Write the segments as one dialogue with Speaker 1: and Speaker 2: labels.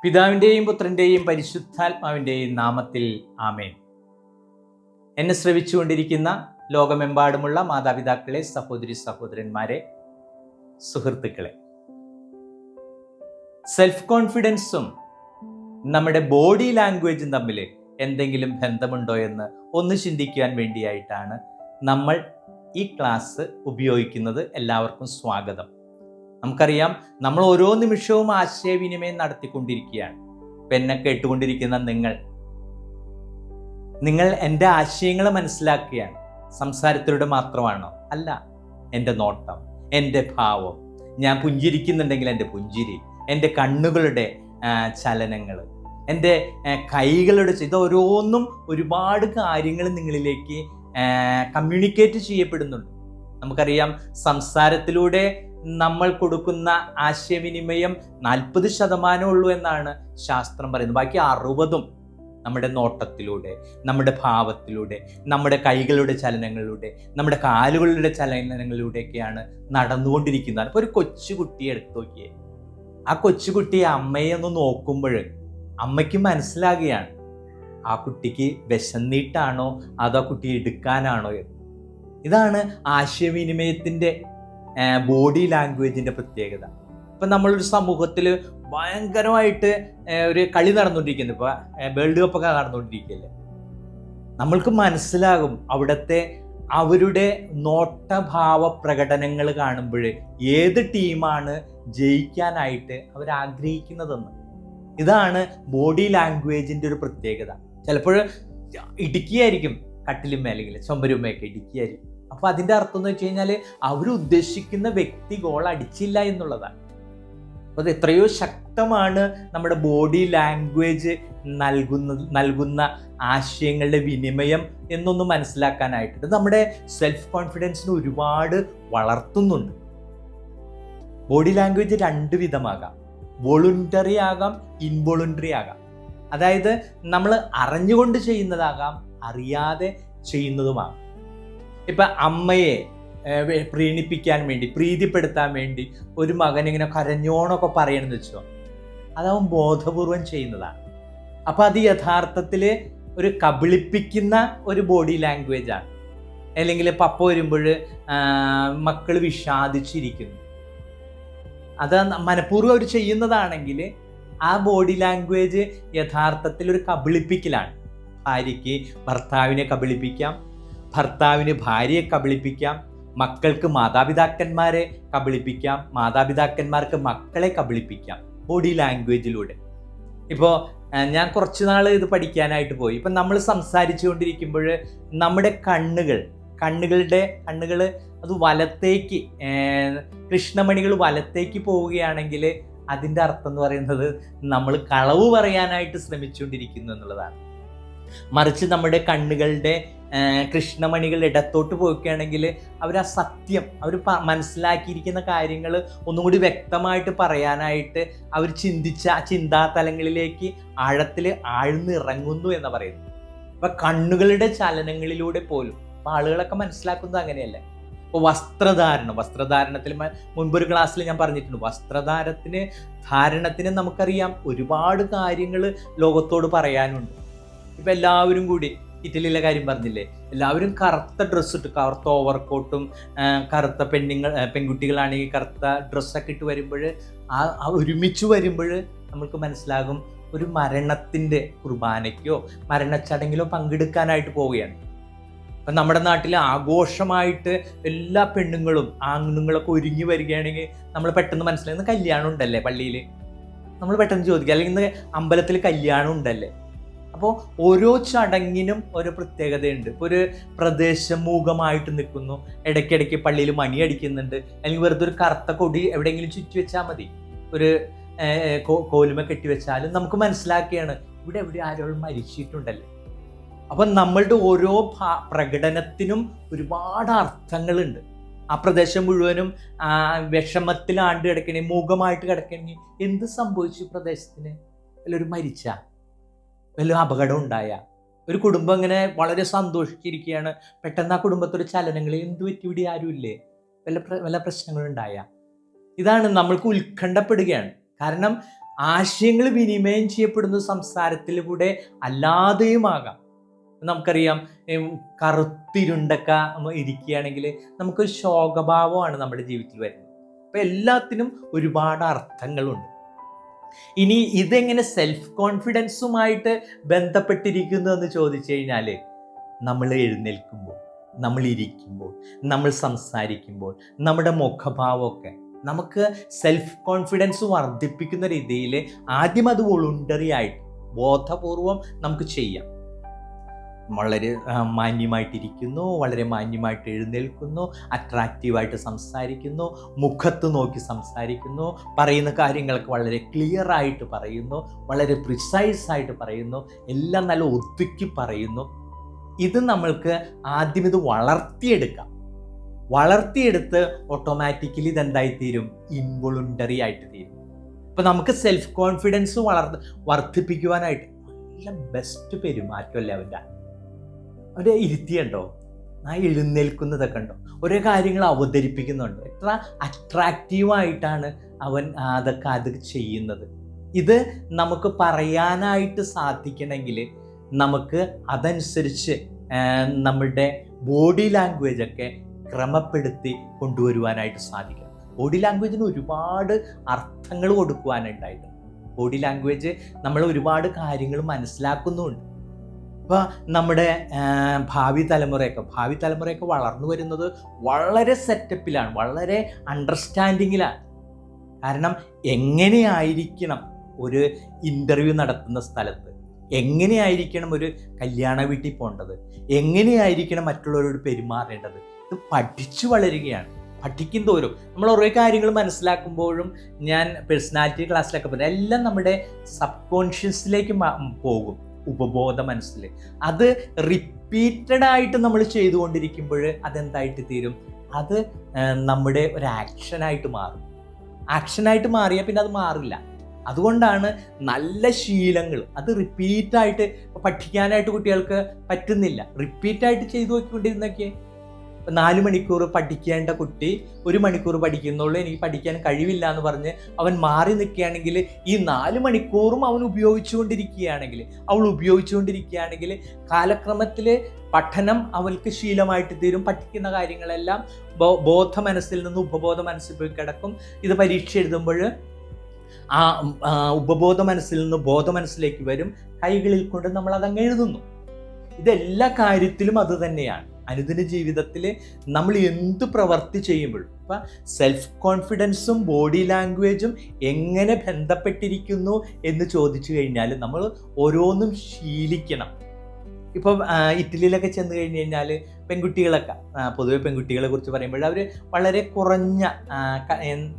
Speaker 1: പിതാവിൻ്റെയും പുത്രൻ്റെയും പരിശുദ്ധാത്മാവിൻ്റെയും നാമത്തിൽ ആമേൻ. എന്നെ ശ്രവിച്ചുകൊണ്ടിരിക്കുന്ന ലോകമെമ്പാടുമുള്ള മാതാപിതാക്കളെ, സഹോദരി സഹോദരന്മാരെ, സുഹൃത്തുക്കളെ, സെൽഫ് കോൺഫിഡൻസും നമ്മുടെ ബോഡി ലാംഗ്വേജും തമ്മിൽ എന്തെങ്കിലും ബന്ധമുണ്ടോ എന്ന് ഒന്ന് ചിന്തിക്കുവാൻ വേണ്ടിയായിട്ടാണ് നമ്മൾ ഈ ക്ലാസ് ഉപയോഗിക്കുന്നത്. എല്ലാവർക്കും സ്വാഗതം. നമുക്കറിയാം, നമ്മൾ ഓരോ നിമിഷവും ആശയവിനിമയം നടത്തിക്കൊണ്ടിരിക്കുകയാണ്. ഇപ്പം എന്നെ കേട്ടുകൊണ്ടിരിക്കുന്ന നിങ്ങൾ എൻ്റെ ആശയങ്ങൾ മനസ്സിലാക്കുകയാണ്. സംസാരത്തിലൂടെ മാത്രമാണോ? അല്ല. എൻ്റെ നോട്ടം, എൻ്റെ ഭാവം, ഞാൻ പുഞ്ചിരിക്കുന്നുണ്ടെങ്കിൽ എൻ്റെ പുഞ്ചിരി, എൻ്റെ കണ്ണുകളുടെ ചലനങ്ങൾ, എൻ്റെ കൈകളുടെ ഇതോരോന്നും ഒരുപാട് കാര്യങ്ങൾ നിങ്ങളിലേക്ക് കമ്മ്യൂണിക്കേറ്റ് ചെയ്യപ്പെടുന്നുണ്ട്. നമുക്കറിയാം, സംസാരത്തിലൂടെ നമ്മൾ കൊടുക്കുന്ന ആശയവിനിമയം 40% ഉള്ളൂ എന്നാണ് ശാസ്ത്രം പറയുന്നത്. ബാക്കി 60% നമ്മുടെ നോട്ടത്തിലൂടെ, നമ്മുടെ ഭാവത്തിലൂടെ, നമ്മുടെ കൈകളുടെ ചലനങ്ങളിലൂടെ, നമ്മുടെ കാലുകളുടെ ചലനങ്ങളിലൂടെയൊക്കെയാണ് നടന്നുകൊണ്ടിരിക്കുന്നത്. അപ്പോൾ ഒരു കൊച്ചുകുട്ടിയെ എടുത്തു നോക്കിയേ. ആ കൊച്ചുകുട്ടിയെ അമ്മയെ ഒന്ന് നോക്കുമ്പോൾ അമ്മയ്ക്ക് മനസ്സിലാകുകയാണ് ആ കുട്ടിക്ക് വിശന്നിട്ടാണോ അതോ കുട്ടി എടുക്കാനാണോ എന്ന്. ഇതാണ് ആശയവിനിമയത്തിൻ്റെ ബോഡി ലാംഗ്വേജിൻ്റെ പ്രത്യേകത. ഇപ്പം നമ്മളൊരു സമൂഹത്തിൽ ഭയങ്കരമായിട്ട് ഒരു കളി നടന്നുകൊണ്ടിരിക്കുന്നു. ഇപ്പോൾ വേൾഡ് കപ്പൊക്കെ നടന്നുകൊണ്ടിരിക്കുകയല്ലേ. നമ്മൾക്ക് മനസ്സിലാകും അവിടുത്തെ അവരുടെ നോട്ടഭാവ പ്രകടനങ്ങൾ കാണുമ്പോൾ ഏത് ടീമാണ് ജയിക്കാനായിട്ട് അവരാഗ്രഹിക്കുന്നതെന്ന്. ഇതാണ് ബോഡി ലാംഗ്വേജിൻ്റെ ഒരു പ്രത്യേകത. ചിലപ്പോൾ ഇടുക്കിയായിരിക്കും, കട്ടിലുമേ അല്ലെങ്കിൽ ചുമരുമയൊക്കെ ഇടുക്കിയായിരിക്കും. അപ്പോൾ അതിൻ്റെ അർത്ഥം എന്ന് വെച്ച് കഴിഞ്ഞാൽ അവരുദ്ദേശിക്കുന്ന വ്യക്തി ഗോൾ അടിച്ചില്ല എന്നുള്ളതാണ്. അപ്പോൾ അത് എത്രയോ ശക്തമാണ് നമ്മുടെ ബോഡി ലാംഗ്വേജ് നൽകുന്ന ആശയങ്ങളുടെ വിനിമയം എന്നൊന്ന് മനസ്സിലാക്കാനായിട്ട്. ഇത് നമ്മുടെ സെൽഫ് കോൺഫിഡൻസിന് ഒരുപാട് വളർത്തുന്നുണ്ട്. Body language 2 വിധമാകാം. വോളുണ്ടറി ആകാം, ഇൻവോളുണ്ടറി ആകാം. അതായത് നമ്മൾ അറിഞ്ഞുകൊണ്ട് ചെയ്യുന്നതാകാം, അറിയാതെ ചെയ്യുന്നതുമാകാം. ഇപ്പം അമ്മയെ പ്രീണിപ്പിക്കാൻ വേണ്ടി, പ്രീതിപ്പെടുത്താൻ വേണ്ടി ഒരു മകൻ ഇങ്ങനെ കരഞ്ഞോണൊക്കെ പറയണമെന്ന് വെച്ചോ, അതവൻ ബോധപൂർവം ചെയ്യുന്നതാണ്. അപ്പം അത് യഥാർത്ഥത്തിൽ ഒരു കബളിപ്പിക്കുന്ന ഒരു ബോഡി ലാംഗ്വേജാണ്. അല്ലെങ്കിൽ പപ്പ വരുമ്പോൾ മക്കൾ വിഷാദിച്ചിരിക്കുന്നു, അത് മനഃപൂർവ്വം അവർ ചെയ്യുന്നതാണെങ്കിൽ ആ ബോഡി ലാംഗ്വേജ് യഥാർത്ഥത്തിൽ ഒരു കബളിപ്പിക്കലാണ്. ഭാര്യയ്ക്ക് ഭർത്താവിനെ കബളിപ്പിക്കാം, ഭർത്താവിന് ഭാര്യയെ കബളിപ്പിക്കാം, മക്കൾക്ക് മാതാപിതാക്കന്മാരെ കബളിപ്പിക്കാം, മാതാപിതാക്കന്മാർക്ക് മക്കളെ കബളിപ്പിക്കാം ബോഡി ലാംഗ്വേജിലൂടെ. ഇപ്പോൾ ഞാൻ കുറച്ച് നാൾ ഇത് പഠിക്കാനായിട്ട് പോയി. ഇപ്പം നമ്മൾ സംസാരിച്ചു കൊണ്ടിരിക്കുമ്പോൾ നമ്മുടെ കണ്ണുകൾ അത് വലത്തേക്ക്, കൃഷ്ണമണികൾ വലത്തേക്ക് പോവുകയാണെങ്കിൽ അതിൻ്റെ അർത്ഥം എന്ന് പറയുന്നത് നമ്മൾ കളവ് പറയാനായിട്ട് ശ്രമിച്ചുകൊണ്ടിരിക്കുന്നു എന്നുള്ളതാണ്. മറിച്ച് നമ്മുടെ കണ്ണുകളുടെ കൃഷ്ണമണികൾ ഇടത്തോട്ട് പോവുകയാണെങ്കിൽ അവർ ആ സത്യം, അവർ മനസ്സിലാക്കിയിരിക്കുന്ന കാര്യങ്ങൾ ഒന്നും കൂടി വ്യക്തമായിട്ട് പറയാനായിട്ട് അവർ ചിന്തിച്ച ആ ചിന്താതലങ്ങളിലേക്ക് ആഴത്തിൽ ആഴ്ന്നിറങ്ങുന്നു എന്ന് പറയുന്നു. അപ്പം കണ്ണുകളുടെ ചലനങ്ങളിലൂടെ പോലും അപ്പം ആളുകളൊക്കെ മനസ്സിലാക്കുന്നത് അങ്ങനെയല്ലേ. ഇപ്പോൾ വസ്ത്രധാരണത്തിൽ മുൻപൊരു ക്ലാസ്സിൽ ഞാൻ പറഞ്ഞിട്ടുണ്ട്, ധാരണത്തിന് നമുക്കറിയാം ഒരുപാട് കാര്യങ്ങൾ ലോകത്തോട് പറയാനുണ്ട്. ഇപ്പം എല്ലാവരും കൂടി ഇറ്റലിയിലെ കാര്യം പറഞ്ഞില്ലേ, എല്ലാവരും കറുത്ത ഡ്രസ്സ് ഇട്ട്, കറുത്ത ഓവർകോട്ടും, കറുത്ത പെൺകുട്ടികളാണെങ്കിൽ കറുത്ത ഡ്രസ്സൊക്കെ ഇട്ട് വരുമ്പോൾ ആ ഒരുമിച്ച് വരുമ്പോൾ നമുക്ക് മനസ്സിലാകും ഒരു മരണത്തിൻ്റെ കുർബാനയ്ക്കോ മരണച്ചടങ്ങിലോ പങ്കെടുക്കാനായിട്ട് പോവുകയാണ്. അപ്പം നമ്മുടെ നാട്ടിൽ ആഘോഷമായിട്ട് എല്ലാ പെണ്ണുങ്ങളും ആണുങ്ങളൊക്കെ ഒരുങ്ങി വരികയാണെങ്കിൽ നമ്മൾ പെട്ടെന്ന് മനസ്സിലാകുന്ന കല്യാണം ഉണ്ടല്ലേ പള്ളിയിൽ, നമ്മൾ പെട്ടെന്ന് ചോദിക്കുക, അല്ലെങ്കിൽ ഇന്ന് അമ്പലത്തിൽ കല്യാണം ഉണ്ടല്ലേ. അപ്പോൾ ഓരോ ചടങ്ങിനും ഓരോ പ്രത്യേകതയുണ്ട്. ഇപ്പോൾ ഒരു പ്രദേശം മൂകമായിട്ട് നിൽക്കുന്നു, ഇടയ്ക്കിടയ്ക്ക് പള്ളിയിൽ മണി അടിക്കുന്നുണ്ട്, അല്ലെങ്കിൽ വെറുതെ ഒരു കറുത്ത കൊടി എവിടെയെങ്കിലും ചുറ്റി വെച്ചാൽ മതി, ഒരു കോലുമ കെട്ടിവെച്ചാലും നമുക്ക് മനസ്സിലാക്കിയാണ് ഇവിടെ ആരോടും മരിച്ചിട്ടുണ്ടല്ലേ. അപ്പം നമ്മളുടെ ഓരോ പ്രകടനത്തിനും ഒരുപാട് അർത്ഥങ്ങളുണ്ട്. ആ പ്രദേശം മുഴുവനും വിഷമത്തിലാണ്ട് കിടക്കണേ, മൂകമായിട്ട് കിടക്കണമെങ്കിൽ എന്ത് സംഭവിച്ചു പ്രദേശത്തിന്? വല്ലൊരു മരിച്ച, വല്ല അപകടം ഉണ്ടായ, ഒരു കുടുംബം ഇങ്ങനെ വളരെ സന്തോഷിച്ചിരിക്കുകയാണ്, പെട്ടെന്ന് ആ കുടുംബത്തോട് ചലനങ്ങൾ, എന്ത് പറ്റി, ഇവിടെ ആരുമില്ലേ, വല്ല പ്രശ്നങ്ങളുണ്ടായ, ഇതാണ് നമ്മൾക്ക് ഉത്കണ്ഠപ്പെടുകയാണ്. കാരണം ആശയങ്ങൾ വിനിമയം ചെയ്യപ്പെടുന്ന സംസാരത്തിലൂടെ അല്ലാതെയുമാകാം. നമുക്കറിയാം, കറുത്തിരുണ്ടൊക്കെ ഇരിക്കുകയാണെങ്കിൽ നമുക്കൊരു ശോകഭാവമാണ് നമ്മുടെ ജീവിതത്തിൽ വരുന്നത്. അപ്പം എല്ലാത്തിനും ഒരുപാട് അർത്ഥങ്ങളുണ്ട്. ഇനി ഇതെങ്ങനെ സെൽഫ് കോൺഫിഡൻസുമായിട്ട് ബന്ധപ്പെട്ടിരിക്കുന്നു എന്ന് ചോദിച്ചു കഴിഞ്ഞാൽ, നമ്മൾ എഴുന്നേൽക്കുമ്പോൾ, നമ്മൾ ഇരിക്കുമ്പോൾ, നമ്മൾ സംസാരിക്കുമ്പോൾ, നമ്മുടെ മുഖഭാവമൊക്കെ നമുക്ക് സെൽഫ് കോൺഫിഡൻസ് വർദ്ധിപ്പിക്കുന്ന രീതിയിൽ ആദ്യം അത് വോളണ്ടറി ആയിട്ട് ബോധപൂർവം നമുക്ക് ചെയ്യാം. വളരെ മാന്യമായിട്ടിരിക്കുന്നു, വളരെ മാന്യമായിട്ട് എഴുന്നേൽക്കുന്നു, അട്രാക്റ്റീവായിട്ട് സംസാരിക്കുന്നു, മുഖത്ത് നോക്കി സംസാരിക്കുന്നു, പറയുന്ന കാര്യങ്ങളൊക്കെ വളരെ ക്ലിയർ ആയിട്ട് പറയുന്നു, വളരെ പ്രിസൈസായിട്ട് പറയുന്നു, എല്ലാം നല്ല ഒതുക്കി പറയുന്നു. ഇത് നമ്മൾക്ക് ആദ്യം ഇത് വളർത്തിയെടുത്ത് ഓട്ടോമാറ്റിക്കലി ഇതെന്തായിത്തീരും? ഇൻവോളണ്ടറി ആയിട്ട് തീരും. ഇപ്പം നമുക്ക് സെൽഫ് കോൺഫിഡൻസ് വർദ്ധിപ്പിക്കുവാനായിട്ട് നല്ല ബെസ്റ്റ് പെരുമാറ്റമല്ലേ അവരെ ഇരുത്തിയുണ്ടോ, ആ എഴുന്നേൽക്കുന്നതൊക്കെ ഉണ്ടോ, ഓരോ കാര്യങ്ങൾ അവതരിപ്പിക്കുന്നുണ്ടോ, എത്ര അട്രാക്റ്റീവായിട്ടാണ് അവൻ അത് ചെയ്യുന്നത്. ഇത് നമുക്ക് പറയാനായിട്ട് സാധിക്കണമെങ്കിൽ നമുക്ക് അതനുസരിച്ച് നമ്മളുടെ ബോഡി ലാംഗ്വേജൊക്കെ ക്രമപ്പെടുത്തി കൊണ്ടുവരുവാനായിട്ട് സാധിക്കും. ബോഡി ലാംഗ്വേജിന് ഒരുപാട് അർത്ഥങ്ങൾ കൊടുക്കുവാനുണ്ടായിട്ടുണ്ട്. ബോഡി ലാംഗ്വേജ് നമ്മൾ ഒരുപാട് കാര്യങ്ങൾ മനസ്സിലാക്കുന്നുമുണ്ട്. ഇപ്പോൾ നമ്മുടെ ഭാവി തലമുറയൊക്കെ വളർന്നു വരുന്നത് വളരെ സെറ്റപ്പിലാണ്, വളരെ അണ്ടർസ്റ്റാൻഡിങ്ങിലാണ്. കാരണം എങ്ങനെയായിരിക്കണം ഒരു ഇൻ്റർവ്യൂ നടത്തുന്ന സ്ഥലത്ത്, എങ്ങനെയായിരിക്കണം ഒരു കല്യാണ വീട്ടിൽ പോകേണ്ടത്, എങ്ങനെയായിരിക്കണം മറ്റുള്ളവരോട് പെരുമാറേണ്ടത്, ഇത് പഠിച്ചു വളരുകയാണ്. പഠിക്കും തോറും നമ്മൾ ഓരോ കാര്യങ്ങൾ മനസ്സിലാക്കുമ്പോഴും, ഞാൻ പേഴ്സണാലിറ്റി ക്ലാസ്സിലൊക്കെ പറഞ്ഞത് എല്ലാം നമ്മുടെ സബ് കോൺഷ്യസിലേക്ക് പോകും, ഉപബോധ മനസ്സിൽ. അത് റിപ്പീറ്റഡ് ആയിട്ട് നമ്മൾ ചെയ്തുകൊണ്ടിരിക്കുമ്പോൾ അതെന്തായിട്ട് തീരും? അത് നമ്മുടെ ഒരു ആക്ഷനായിട്ട് മാറിയാൽ പിന്നെ അത് മാറില്ല. അതുകൊണ്ടാണ് നല്ല ശീലങ്ങൾ അത് റിപ്പീറ്റായിട്ട് പഠിക്കാനായിട്ട് കുട്ടികൾക്ക് പറ്റുന്നില്ല. റിപ്പീറ്റായിട്ട് ചെയ്തു നോക്കിക്കൊണ്ടിരുന്നൊക്കെ 4 മണിക്കൂർ പഠിക്കേണ്ട കുട്ടി 1 മണിക്കൂർ പഠിക്കുന്നുള്ളൂ, എനിക്ക് പഠിക്കാൻ കഴിവില്ല എന്ന് പറഞ്ഞ് അവൻ മാറി നിൽക്കുകയാണെങ്കിൽ, ഈ 4 മണിക്കൂറും അവൾ ഉപയോഗിച്ചുകൊണ്ടിരിക്കുകയാണെങ്കിൽ കാലക്രമത്തിൽ പഠനം അവൾക്ക് ശീലമായിട്ട് തീരും. പഠിക്കുന്ന കാര്യങ്ങളെല്ലാം ബോധ മനസ്സിൽ നിന്ന് ഉപബോധ മനസ്സിൽ പോയി കിടക്കും. ഇത് പരീക്ഷ എഴുതുമ്പോൾ ആ ഉപബോധ മനസ്സിൽ നിന്ന് ബോധ മനസ്സിലേക്ക് വരും. കൈകളിൽ കൊണ്ട് നമ്മൾ അതങ്ങ് എഴുതുന്നു. ഇതെല്ലാ കാര്യത്തിലും അത് തന്നെയാണ്. അനുദിന ജീവിതത്തിൽ നമ്മൾ എന്ത് പ്രവൃത്തി ചെയ്യുമ്പോഴും ഇപ്പം സെൽഫ് കോൺഫിഡൻസും ബോഡി ലാംഗ്വേജും എങ്ങനെ ബന്ധപ്പെട്ടിരിക്കുന്നു എന്ന് ചോദിച്ചു കഴിഞ്ഞാൽ നമ്മൾ ഓരോന്നും ശീലിക്കണം. ഇപ്പം ഇറ്റലിയിലൊക്കെ ചെന്ന് കഴിഞ്ഞ് കഴിഞ്ഞാൽ പെൺകുട്ടികളൊക്കെ, പൊതുവെ പെൺകുട്ടികളെ കുറിച്ച് പറയുമ്പോൾ അവർ വളരെ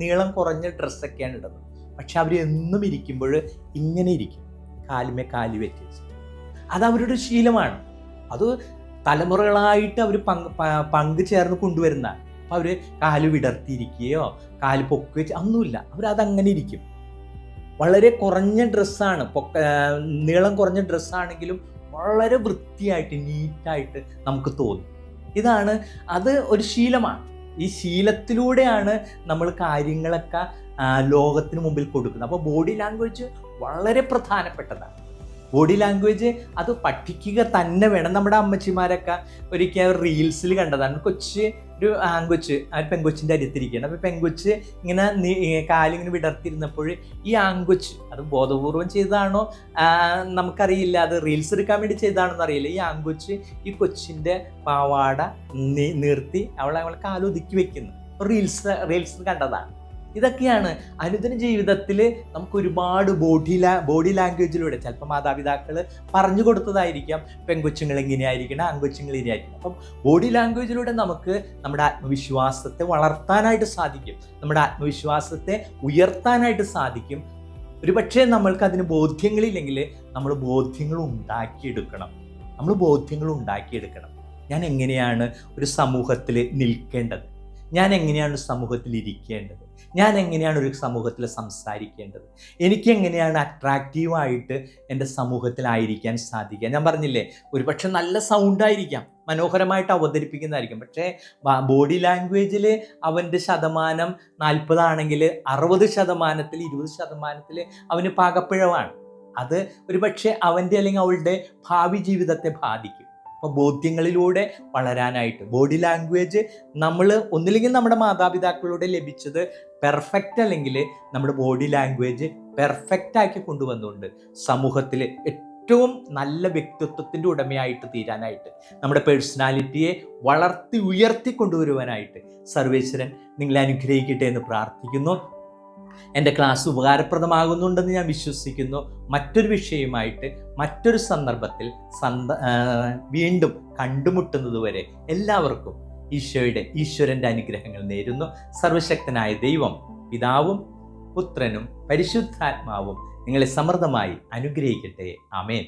Speaker 1: നീളം കുറഞ്ഞ ഡ്രസ്സൊക്കെയാണ് ഇടുന്നത്. പക്ഷെ അവർ എന്നും ഇരിക്കുമ്പോൾ ഇങ്ങനെ ഇരിക്കും, കാലുമേ കാല് വെച്ച്. അതവരുടെ ശീലമാണ്. അത് തലമുറകളായിട്ട് അവർ പങ്ക് ചേർന്ന് കൊണ്ടുവരുന്നതാണ്. അപ്പോൾ അവർ കാല് വിടർത്തിയിരിക്കുകയോ കാല് പൊക്കുകയോ ഒന്നുമില്ല, അവരതങ്ങനെ ഇരിക്കും. വളരെ കുറഞ്ഞ ഡ്രസ്സാണ്, നീളം കുറഞ്ഞ ഡ്രസ്സാണെങ്കിലും വളരെ വൃത്തിയായിട്ട് നീറ്റായിട്ട് നമുക്ക് തോന്നും. അത് ഒരു ശീലമാണ്. ഈ ശീലത്തിലൂടെയാണ് നമ്മൾ കാര്യങ്ങളൊക്കെ ലോകത്തിന് മുമ്പിൽ കൊടുക്കുന്നത്. അപ്പോൾ ബോഡി ലാംഗ്വേജ് വളരെ പ്രധാനപ്പെട്ടതാണ്. ബോഡി ലാംഗ്വേജ് അത് പഠിക്കുക തന്നെ വേണം. നമ്മുടെ അമ്മച്ചിമാരൊക്കെ ഒരിക്കൽ റീൽസിൽ കണ്ടതാണ്. ഒരു ആങ്കൊച്ച് പെങ്കൊച്ചിൻ്റെ അരിയത്തിരിക്കുകയാണ്. അപ്പോൾ പെങ്കൊച്ച് ഇങ്ങനെ കാലിങ്ങനെ വിടർത്തിരുന്നപ്പോൾ ഈ ആങ്കൊച്ച് അത് ബോധപൂർവം ചെയ്തതാണോ നമുക്കറിയില്ല, അത് റീൽസ് എടുക്കാൻ വേണ്ടി ചെയ്തതാണെന്ന് അറിയില്ല. ഈ ആങ്കൊച്ച് ഈ കൊച്ചിൻ്റെ പാവാട നിർത്തി അവളെ കാലൊതുക്കി വെക്കുന്നു. റീൽസ് കണ്ടതാണ്. ഇതൊക്കെയാണ് അനുദിന ജീവിതത്തിൽ നമുക്ക് ഒരുപാട് ബോഡി ലാംഗ്വേജിലൂടെ ചിലപ്പോൾ മാതാപിതാക്കൾ പറഞ്ഞു കൊടുത്തതായിരിക്കാം, പെൺകൊച്ചുങ്ങൾ ഇങ്ങനെയായിരിക്കണം, ആൺകൊച്ചുങ്ങൾ ഇങ്ങനെയായിരിക്കണം. അപ്പം ബോഡി ലാംഗ്വേജിലൂടെ നമുക്ക് നമ്മുടെ ആത്മവിശ്വാസത്തെ വളർത്താനായിട്ട് സാധിക്കും, നമ്മുടെ ആത്മവിശ്വാസത്തെ ഉയർത്താനായിട്ട് സാധിക്കും. ഒരുപക്ഷെ നമ്മൾക്ക് അതിന് ബോധ്യങ്ങളില്ലെങ്കിൽ നമ്മൾ ബോധ്യങ്ങൾ ഉണ്ടാക്കിയെടുക്കണം. ഞാൻ എങ്ങനെയാണ് ഒരു സമൂഹത്തിൽ നിൽക്കേണ്ടത്, ഞാൻ എങ്ങനെയാണ് സമൂഹത്തിൽ ഇരിക്കേണ്ടത്, ഞാൻ എങ്ങനെയാണ് ഒരു സമൂഹത്തിൽ സംസാരിക്കേണ്ടത്, എനിക്ക് എങ്ങനെയാണ് അട്രാക്റ്റീവായിട്ട് എൻ്റെ സമൂഹത്തിലായിരിക്കാൻ സാധിക്കുക. ഞാൻ പറഞ്ഞില്ലേ, ഒരുപക്ഷെ നല്ല സൗണ്ടായിരിക്കാം, മനോഹരമായിട്ട് അവതരിപ്പിക്കുന്നതായിരിക്കും, പക്ഷേ ബോഡി ലാംഗ്വേജിൽ അവൻ്റെ ശതമാനം 40 ആണെങ്കിൽ 60%, 20% അവന് പാകപ്പിഴവാണ്. അത് ഒരുപക്ഷെ അവൻ്റെ അല്ലെങ്കിൽ അവളുടെ ഭാവി ജീവിതത്തെ ബാധിക്കും. അപ്പോൾ ബോധ്യങ്ങളിലൂടെ വളരാനായിട്ട് ബോഡി ലാംഗ്വേജ് നമ്മൾ ഒന്നില്ലെങ്കിൽ നമ്മുടെ മാതാപിതാക്കളോട് ലഭിച്ചത് പെർഫെക്റ്റ്, അല്ലെങ്കിൽ നമ്മുടെ ബോഡി ലാംഗ്വേജ് പെർഫെക്റ്റ് ആക്കി കൊണ്ടുവന്നുകൊണ്ട് സമൂഹത്തിൽ ഏറ്റവും നല്ല വ്യക്തിത്വത്തിൻ്റെ ഉടമയായിട്ട് തീരാനായിട്ട്, നമ്മുടെ പേഴ്സണാലിറ്റിയെ വളർത്തി ഉയർത്തി കൊണ്ടുവരുവാനായിട്ട് സർവേശ്വരൻ നിങ്ങളെ അനുഗ്രഹിക്കട്ടെ എന്ന് പ്രാർത്ഥിക്കുന്നു. എൻ്റെ ക്ലാസ് ഉപകാരപ്രദമാകുന്നുണ്ടെന്ന് ഞാൻ വിശ്വസിക്കുന്നു. മറ്റൊരു വിഷയമായിട്ട് മറ്റൊരു സന്ദർഭത്തിൽ വീണ്ടും കണ്ടുമുട്ടുന്നതുവരെ എല്ലാവർക്കും ഈശ്വരൻ്റെ അനുഗ്രഹങ്ങൾ നേരുന്നു. സർവശക്തനായ ദൈവം പിതാവും പുത്രനും പരിശുദ്ധാത്മാവും നിങ്ങളെ സമൃദ്ധമായി അനുഗ്രഹിക്കട്ടെ. ആമേൻ.